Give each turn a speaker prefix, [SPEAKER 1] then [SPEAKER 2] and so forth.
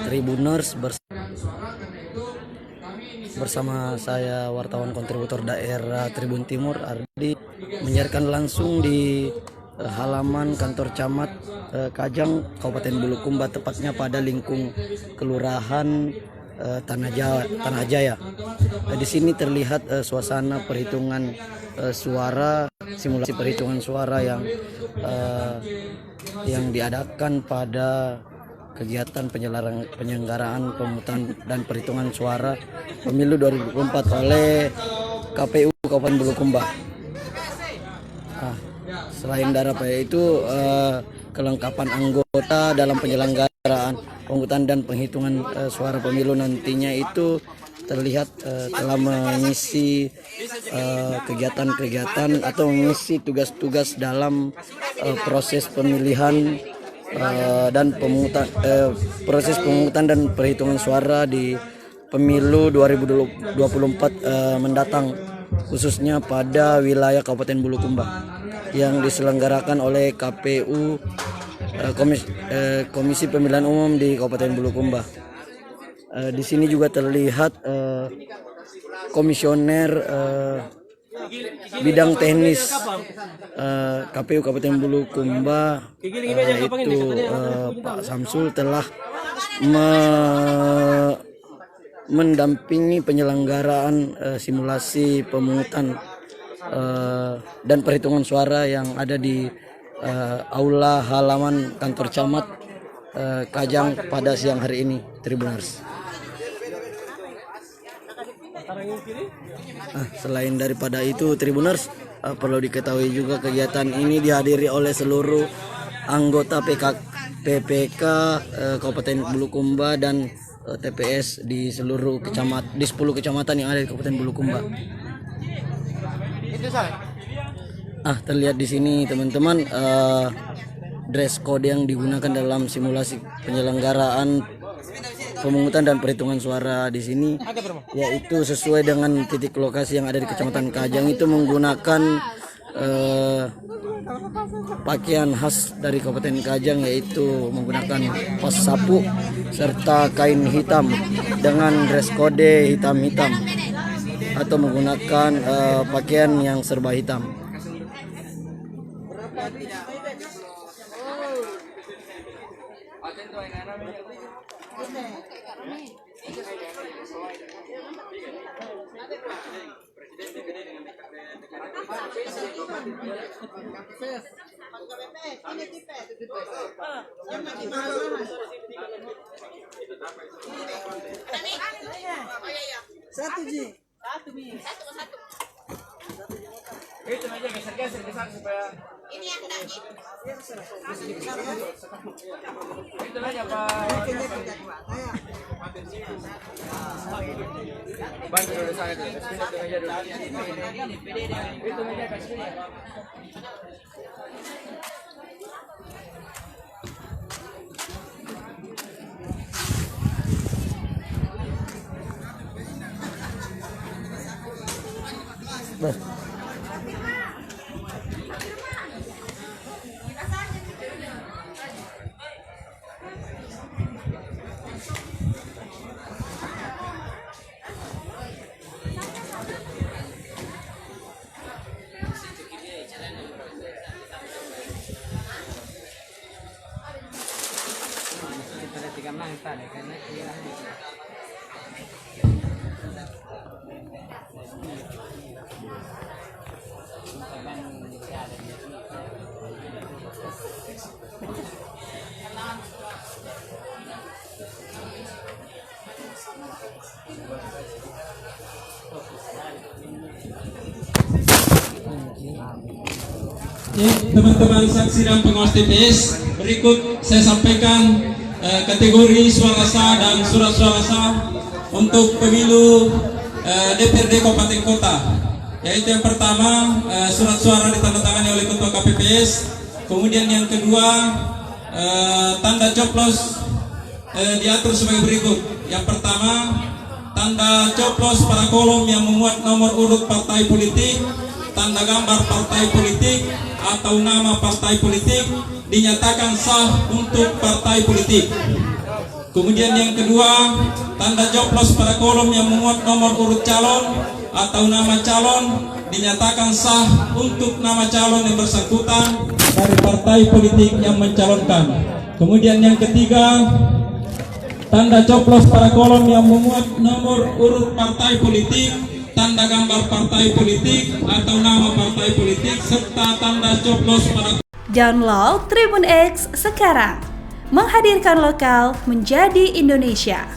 [SPEAKER 1] Tribuners bersama saya wartawan kontributor daerah Tribun Timur Ardi menyiarkan langsung di halaman kantor camat Kajang Kabupaten Bulukumba, tepatnya pada lingkung kelurahan Tanah Jaya. Di sini terlihat suasana perhitungan suara, simulasi perhitungan suara yang diadakan pada kegiatan penyelenggaraan pemungutan dan perhitungan suara pemilu 2024 oleh KPU Kabupaten Bulukumba. Selain itu kelengkapan anggota dalam penyelenggaraan pemungutan dan penghitungan suara pemilu nantinya itu terlihat telah mengisi kegiatan-kegiatan atau mengisi tugas-tugas dalam proses pemilihan dan proses pemungutan dan perhitungan suara di pemilu 2024 mendatang, khususnya pada wilayah Kabupaten Bulukumba yang diselenggarakan oleh KPU Komisi Pemilihan Umum di Kabupaten Bulukumba. Di sini juga terlihat komisioner bidang teknis KPU Kabupaten Bulukumba, yaitu Pak Samsul, telah mendampingi penyelenggaraan simulasi pemungutan dan perhitungan suara yang ada di aula halaman kantor camat Kajang pada siang hari ini, Tribuners. Selain daripada itu, Tribuners, perlu diketahui juga kegiatan ini dihadiri oleh seluruh anggota PPK Kabupaten Bulukumba dan TPS di seluruh di 10 kecamatan yang ada di Kabupaten Bulukumba. Terlihat di sini teman-teman, dress code yang digunakan dalam simulasi penyelenggaraan pemungutan dan perhitungan suara di sini, yaitu sesuai dengan titik lokasi yang ada di Kecamatan Kajang, itu menggunakan pakaian khas dari Kabupaten Kajang, yaitu menggunakan pas sapu serta kain hitam dengan dress code hitam-hitam atau menggunakan pakaian yang serba hitam.
[SPEAKER 2] Itu aja geser-geser ke sana supaya ini yang daging. Itu aja Pak. Bantu dulu saya dulu. Itu aja dulu. Itu aja kasih.
[SPEAKER 3] Teman-teman saksi dan pengawas TPS, berikut saya sampaikan kategori suara sah dan surat suara sah untuk pemilu DPRD Kabupaten Kota, yaitu yang pertama surat suara ditandatangani oleh Ketua KPPS, kemudian yang kedua tanda coblos diatur sebagai berikut. Yang pertama, tanda coblos pada kolom yang memuat nomor urut partai politik, tanda gambar partai politik atau nama partai politik dinyatakan sah untuk partai politik. Kemudian yang kedua, tanda coblos pada kolom yang memuat nomor urut calon atau nama calon dinyatakan sah untuk nama calon yang bersangkutan dari partai politik yang mencalonkan. Kemudian yang ketiga, tanda coblos pada kolom yang memuat nomor urut partai politik, tanda gambar partai politik atau nama partai politik, serta tanda coblos pada.
[SPEAKER 4] Download Tribun X sekarang, menghadirkan lokal menjadi Indonesia.